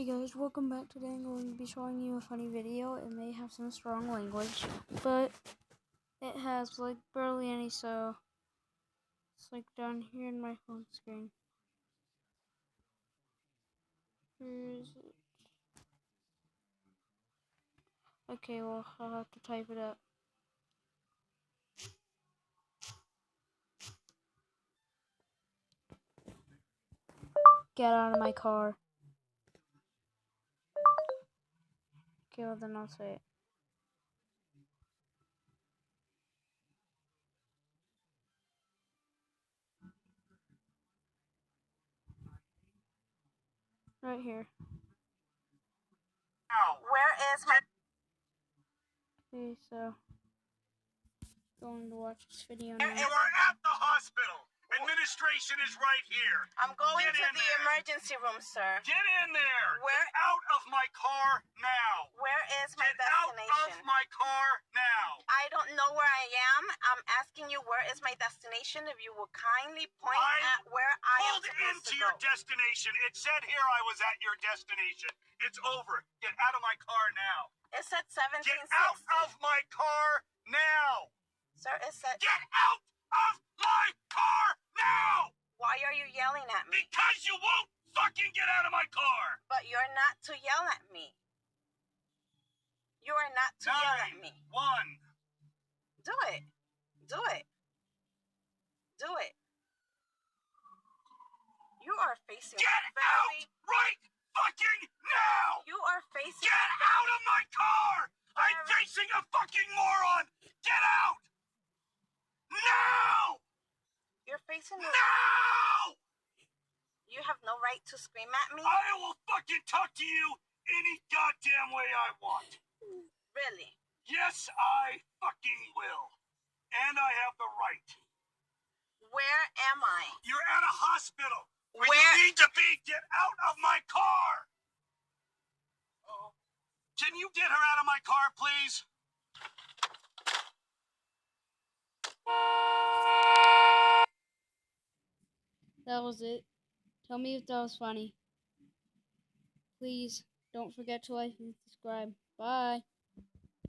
guys, welcome back. Today I'm going to be showing you a funny video. It may have some strong language, but it has like barely any, so it's like down here in my phone screen. Here's it. Okay, well, I'll have to type it up. Get out of my car. Okay, well then I'll say it. Right here. Where is my... Okay, so going to watch this video now. You are at the hospital. Administration is right here. I'm going Get to in the there. emergency room, sir. Get in there. Where- Get out of my car now. Where is my Get out destination? of my car now. I don't know where I am. I'm asking you where is my destination. If you will kindly point I at where I am Pulled supposed into to your go. destination. It said here I was at your destination. It's over. Get out of my car now. It said Get 1760. out of my car now. Sir, it said... Get out of my car now. Why are you yelling at me? Because you won't fucking get out of my car. But you're not to yell at me. You are not to yell at me. 9-1. Do it. Do it. Do it. You are facing Get very... out right fucking now. You are facing... Get out of my car. I'm facing a fucking moron. Get out. Now. You're facing... Now. You have no right to scream at me? I will fucking talk to you any goddamn way I want. Really? Yes, I fucking will. And I have the right. Where am I? You're at a hospital. Where Where- you need to be. Get out of my car. Oh. Can you get her out of my car, please? That was it. Tell me if that was funny. Please don't forget to like and subscribe. Bye.